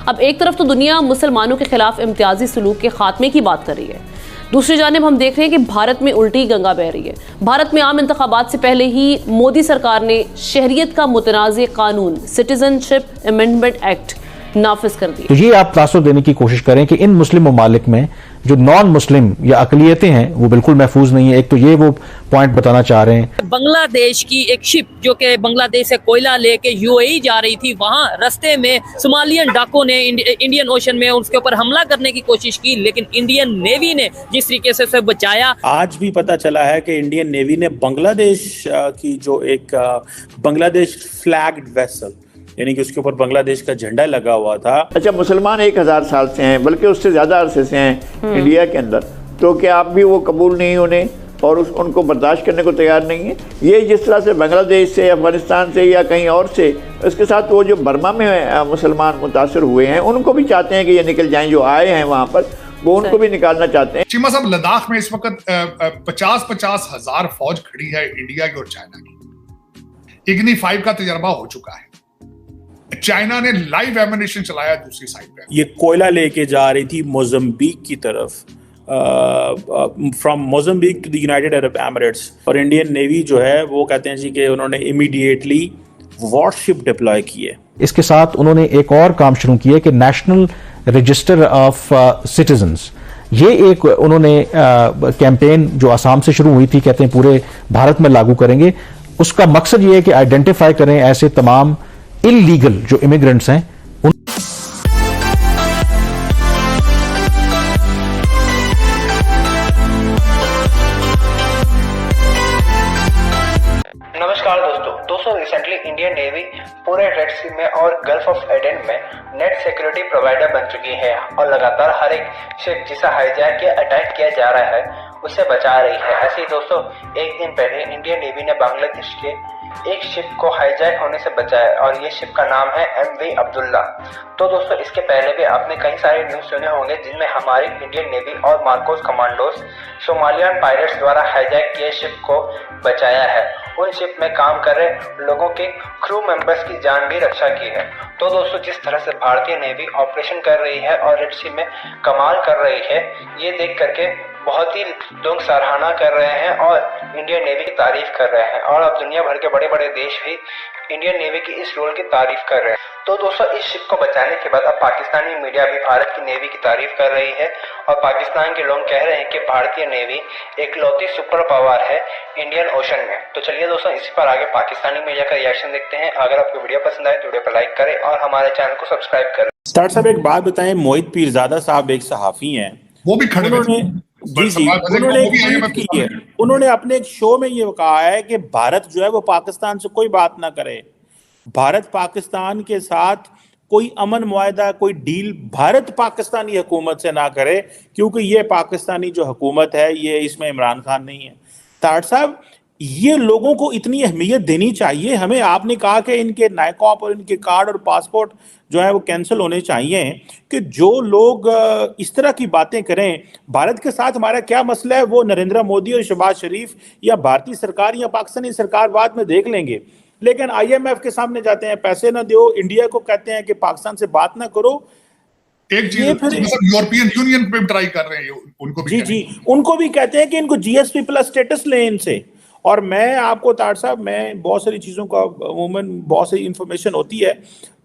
अब एक तरफ तो दुनिया मुसलमानों के खिलाफ इम्तियाजी सलूक के खात्मे की बात कर रही है, दूसरी जानिब हम देख रहे हैं कि भारत में उल्टी गंगा बह रही है। भारत में आम इंतखाबात से पहले ही मोदी सरकार ने शहरियत का मुतनाज़ कानून सिटीजनशिप अमेंडमेंट एक्ट नाफिज कर दिया। तो ये आप तासुर देने की कोशिश करें कि इन मुस्लिम ममालिक में जो नॉन मुस्लिम या अकलियतें हैं वो बिल्कुल महफूज नहीं है। एक तो ये वो पॉइंट बताना चाह रहे हैं। बांग्लादेश की एक शिप जो कि बांग्लादेश से कोयला लेके यूएई जा रही थी, वहां रास्ते में सोमालियन डाकों ने इंडियन ओशन में उसके ऊपर हमला करने की कोशिश की, लेकिन इंडियन नेवी ने जिस तरीके से उसे बचाया। आज भी पता चला है कि इंडियन नेवी ने बांग्लादेश की जो एक बांग्लादेश फ्लैग्ड वेसल, यानी कि उसके ऊपर बांग्लादेश का झंडा लगा हुआ था। अच्छा, मुसलमान 1000 साल से हैं, बल्कि उससे ज़्यादा अरसे से हैं इंडिया के अंदर, तो क्या आप भी वो कबूल नहीं उन्हें और उनको बर्दाश्त करने को तैयार नहीं है? ये जिस तरह से बांग्लादेश से, अफगानिस्तान से या कहीं और से, उसके साथ वो जो बर्मा में मुसलमान मुतासर हुए हैं उनको भी चाहते हैं कि ये निकल जाएं, जो आए हैं वहाँ पर वो उनको भी निकालना चाहते हैं। चीमा साहब, लद्दाख में इस वक्त 50-50 हजार फौज खड़ी है इंडिया की और चाइना की। इग्नी 5 का तजर्बा हो चुका है। चाइना ने लाइव एमिनेशन चलाया दूसरी साइड पे। ये कोयला लेके जा रही थी मोजम्बिक की तरफ, from Mozambique to the United Arab Emirates, और इंडियन नेवी जो है वो कहते हैं जी कि उन्होंने इमीडिएटली वॉरशिप डिप्लॉय किए। इसके साथ उन्होंने एक और काम शुरू किया कि नेशनल रजिस्टर ऑफ सिटीजन्स, ये एक उन्होंने कैंपेन जो आसाम से शुरू हुई थी, कहते हैं पूरे भारत में लागू करेंगे। उसका मकसद ये है कि आइडेंटिफाई करें ऐसे तमाम इलीगल जो इमिग्रेंट्स हैं। नमस्कार दोस्तों, रिसेंटली इंडियन नेवी पूरे रेड सी में और गल्फ ऑफ एडन में नेट सिक्योरिटी प्रोवाइडर बन चुकी है और लगातार हर एक शिप जिसे हाईजैक या अटैक किया जा रहा है उससे बचा रही है। ऐसे ही दोस्तों, एक दिन पहले इंडियन नेवी ने बांग्लादेश के एक शिप को हाईजैक होने से बचाया और ये शिप का नाम है MV अब्दुल्ला। तो दोस्तों, इसके पहले भी आपने कई सारे न्यूज़ सुने होंगे जिनमें हमारी इंडियन नेवी और मार्कोस कमांडोज सोमालियन पायरेट्स द्वारा हाईजैक किए शिप को बचाया है। उन शिप में काम कर रहे लोगों के क्रू मेंबर्स की जान भी रक्षा की है। तो दोस्तों, जिस तरह से भारतीय नेवी ऑपरेशन कर रही है और रेड सी में कमाल कर रही है, ये देख करके बहुत ही लोग सराहना कर रहे हैं और इंडियन नेवी की तारीफ कर रहे हैं, और अब दुनिया भर के बड़े बड़े देश भी इंडियन नेवी की इस रोल की तारीफ कर रहे हैं। तो दोस्तों, इस शिप को बचाने के बाद अब पाकिस्तानी मीडिया भी भारत की नेवी की तारीफ कर रही है और पाकिस्तान के लोग कह रहे हैं कि भारतीय नेवी एकलौती सुपर पावर है इंडियन ओशन में। तो चलिए दोस्तों, इसी पर आगे पाकिस्तानी मीडिया का रिएक्शन देखते हैं। अगर आपको वीडियो पसंद आए तो वीडियो को लाइक करें और हमारे चैनल को सब्सक्राइब करें। स्टार्ट साहब, एक बात बताएं, मोहित पीरजादा साहब एक सहाफी हैं, वो भी खड़े उन्होंने अपने एक शो में ये कहा है कि भारत जो है वो पाकिस्तान से कोई बात ना करे, भारत पाकिस्तान के साथ कोई अमन मुआहदा, कोई डील भारत पाकिस्तानी हुकूमत से ना करे, क्योंकि ये पाकिस्तानी जो हुकूमत है ये इसमें इमरान खान नहीं है। ताट साहब, ये लोगों को इतनी अहमियत देनी चाहिए हमें। आपने कहा कि इनके नायकॉप और इनके कार्ड और पासपोर्ट जो है वो कैंसिल होने चाहिए, कि जो लोग इस तरह की बातें करें, भारत के साथ हमारा क्या मसला है वो नरेंद्र मोदी और शहबाज शरीफ या भारतीय सरकार या पाकिस्तानी सरकार बाद में देख लेंगे, लेकिन IMF के सामने जाते हैं, पैसे ना दो, इंडिया को कहते हैं कि पाकिस्तान से बात ना करो। एक चीज यूरोपियन यूनियन पे ट्राई कर रहे हैं, उनको भी उनको भी कहते हैं कि इनको GSP प्लस स्टेटस लें इनसे। और मैं आपको तार साहब, मैं बहुत सारी चीज़ों का अमूमन बहुत सारी इंफॉर्मेशन होती है,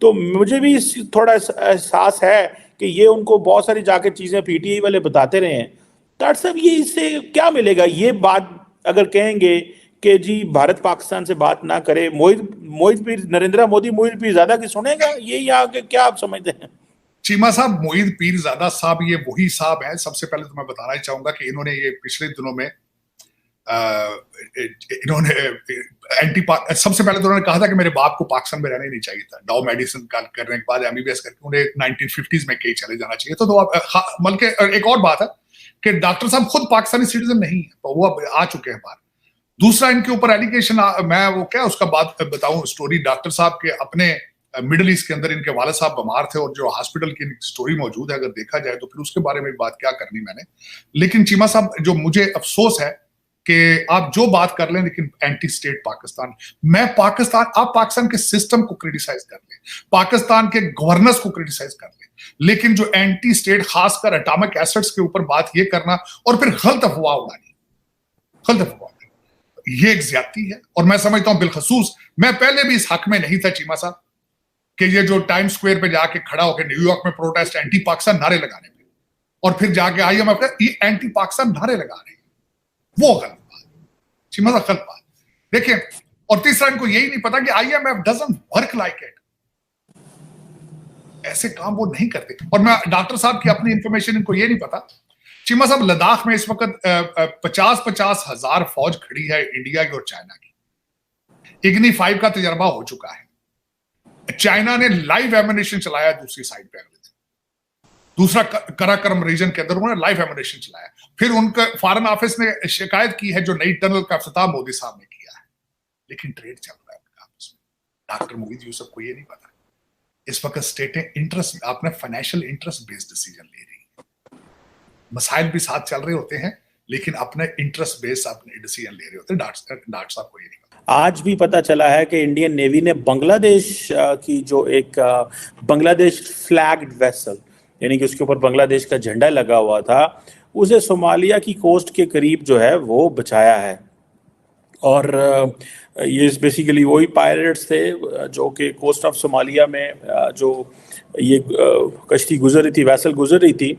तो मुझे भी थोड़ा एहसास है कि ये उनको बहुत सारी जाकर चीज़ें PTI वाले बताते रहे हैं। तार साहब, ये इससे क्या मिलेगा? ये बात अगर कहेंगे कि जी भारत पाकिस्तान से बात ना करे, मोहित पीर नरेंद्र मोदी मोहित पीरजादा की सुनेगा? ये यहाँ के क्या आप समझते हैं? चीमा साहब, मोहित पीरजादा साहब ये वही साहब हैं। सबसे पहले तो मैं बताना ही चाहूंगा कि इन्होंने ये पिछले दिनों में इन्होंने सबसे पहले तो उन्होंने कहा था कि मेरे बाप को पाकिस्तान में रहना ही नहीं चाहिए था। डाउ मेडिसिन करने के बाद MBBS करके उन्हें 1950s में कहीं चले जाना चाहिए। तो बल्कि एक और बात है कि डॉक्टर साहब खुद पाकिस्तानी सिटीजन नहीं है, तो वो अब आ चुके हैं बाहर। दूसरा, इनके ऊपर एलिगेशन, मैं वो क्या उसका बात बताऊं स्टोरी, डॉक्टर साहब के अपने मिडिल ईस्ट के अंदर इनके वाले साहब बीमार थे और जो हॉस्पिटल की स्टोरी मौजूद है, अगर देखा जाए तो फिर उसके बारे में बात क्या करनी मैंने। लेकिन चीमा साहब, जो मुझे अफसोस है कि आप जो बात कर लें लेकिन एंटी स्टेट पाकिस्तान, आप पाकिस्तान के सिस्टम को क्रिटिसाइज कर लें, पाकिस्तान के गवर्नेंस को क्रिटिसाइज कर लें, लेकिन जो एंटी स्टेट खासकर एटॉमिक एसेट्स के ऊपर बात ये करना और फिर गलत अफवाह उड़ानी, ये एक ज्यादती है। और मैं समझता हूं बिलखसूस मैं पहले भी इस हक में नहीं था चीमा साहब कि ये जो टाइम स्क्वायर पे जाके खड़ा होकर न्यूयॉर्क में प्रोटेस्ट एंटी पाकिस्तान नारे लगाने पे और फिर जाके IMF ये एंटी पाकिस्तान नारे लगा रहे हैं, वो गलत बात, चीमा साहब गलत बात। देखिए, और तीसरा इनको यही नहीं पता कि IMF doesn't work like it, ऐसे काम वो नहीं करते। और मैं डॉक्टर साहब की अपनी इंफॉर्मेशन इनको ये नहीं पता, चीमा साहब लद्दाख में इस वक्त 50-50 हजार फौज खड़ी है इंडिया की और चाइना की। इग्नी 5 का तजर्बा हो चुका है, चाइना ने लाइव एमिनेशन चलाया दूसरी साइड पे, दूसरा कराकरम रीजन के अंदर उन्होंने लाइव एमिनेशन चलाया। फिर उनका फॉरेन ऑफिस ने शिकायत की है जो नई टनल का इफ्तिताह मोदी साहब ने किया है, लेकिन ट्रेड चल रहा है उनका आपस में। डॉक्टर मोहित यूसुफ को ये नहीं पता इस वक्त स्टेटें इंटरेस्ट, आपने फाइनेंशियल इंटरेस्ट बेस्ड डिसीजन ले रही है, मसाइल भी साथ चल रहे होते हैं लेकिन अपने इंटरेस्ट बेस्ड अपने डिसीजन ले रहे होते हैं। डॉक्टर साहब को ये नहीं पता। आज भी पता चला है कि इंडियन नेवी ने बांग्लादेश की जो एक बांग्लादेश फ्लैग्ड वेसल, यानी कि उसके ऊपर बांग्लादेश का झंडा लगा हुआ था, उसे सोमालिया की कोस्ट के करीब जो है वो बचाया है। और ये बेसिकली वही पायरेट्स थे जो कि कोस्ट ऑफ सोमालिया में जो ये कश्ती गुजर रही थी, वेसल गुजर रही थी,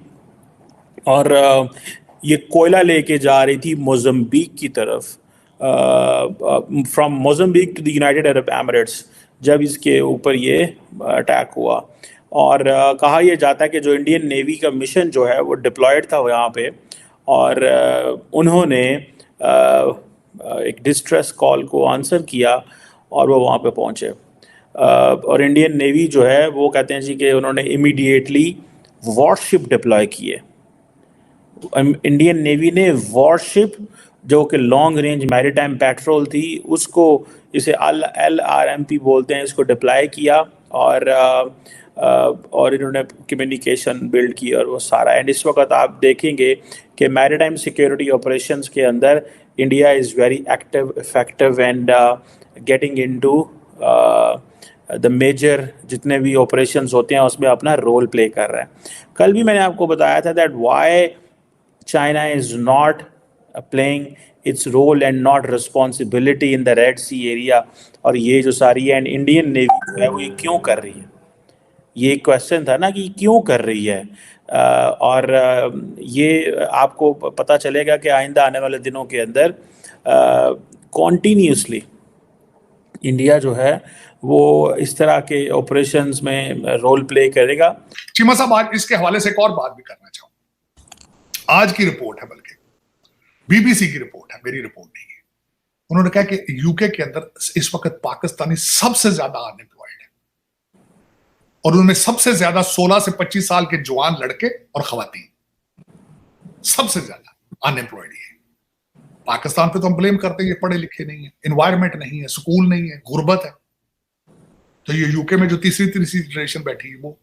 और ये कोयला लेके जा रही थी मोज़म्बिक की तरफ, from Mozambique to the United Arab Emirates, जब इसके ऊपर ये अटैक हुआ। और कहा यह जाता है कि जो इंडियन नेवी का मिशन जो है वो डिप्लॉयड था यहाँ पे, और उन्होंने एक डिस्ट्रेस कॉल को आंसर किया और वो वहाँ पे पहुँचे। और इंडियन नेवी जो है वो कहते हैं जी कि उन्होंने इमीडिएटली वॉरशिप डिप्लॉय किए। इंडियन नेवी ने वॉरशिप जो कि लॉन्ग रेंज मैरीटाइम पेट्रोल थी, उसको इसे LRMP बोलते हैं, इसको डिप्लॉय किया और इन्होंने कम्युनिकेशन बिल्ड की और वो सारा। एंड इस वक्त आप देखेंगे कि मैरीटाइम सिक्योरिटी ऑपरेशंस के अंदर India is very active, effective and getting into the major जितने भी ऑपरेशंस होते हैं उसमें अपना रोल प्ले कर रहा है। कल भी मैंने आपको बताया था that why China is not playing its role and not responsibility in the Red Sea area, और ये जो सारी है, एंड इंडियन नेवी जो है वो ये क्यों कर रही है, ये एक क्वेश्चन था ना कि क्यों कर रही है। और ये आपको पता चलेगा कि आइंदा आने वाले दिनों के अंदर कॉन्टीन्यूसली इंडिया जो है वो इस तरह के ऑपरेशंस में रोल प्ले करेगा। चीमा साहब, आज इसके हवाले से एक और बात भी करना चाहूँ। आज की रिपोर्ट है, बल्कि BBC की रिपोर्ट है, मेरी रिपोर्ट नहीं है। उन्होंने कहा कि यूके के अंदर इस वक्त पाकिस्तानी सबसे ज्यादा अनएम्प्लॉयड है, और उनमें सबसे ज्यादा 16 से 25 साल के जवान लड़के और खवातीन सबसे ज्यादा अनएम्प्लॉयड है। पाकिस्तान पे तो हम ब्लेम करते हैं, ये पढ़े लिखे नहीं है, एनवायरमेंट नहीं है, स्कूल नहीं है, गुर्बत है। तो ये यूके में जो तीसरी जनरेशन बैठी है वो,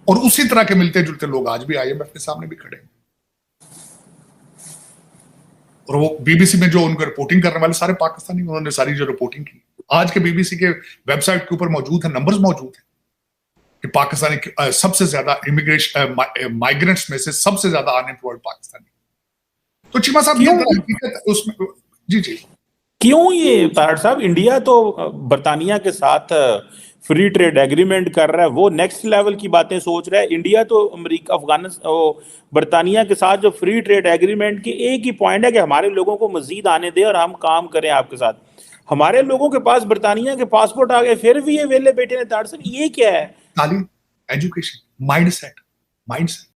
और उसी तरह के मिलते जुलते लोग आज भी IMF के सामने भी खड़े हैं। और वो BBC में जो उनको रिपोर्टिंग करने वाले सारे पाकिस्तानी, उन्होंने सारी जो रिपोर्टिंग की आज के BBC के वेबसाइट के ऊपर मौजूद है, नंबर्स मौजूद है कि पाकिस्तानी सबसे ज्यादा इमिग्रेशन माइग्रेंट्स में से सबसे ज्यादा अनएम्प्लॉयड पाकिस्तानी। तो चीमा साहब ये हकीकत उसमें जी क्यों ये तारड़ साहब, इंडिया तो बरतानिया के साथ फ्री ट्रेड एग्रीमेंट कर रहा है, वो नेक्स्ट लेवल की बातें सोच रहा है। इंडिया तो अमेरिका, अफगानिस्तान, बरतानिया के साथ जो फ्री ट्रेड एग्रीमेंट की एक ही पॉइंट है कि हमारे लोगों को मजीद आने दें और हम काम करें आपके साथ। हमारे लोगों के पास बरतानिया के पासपोर्ट आ गए, फिर भी ये वेले बैठे ने। तारड़ साहब, ये क्या है? तालीम, एजुकेशन, माइंडसेट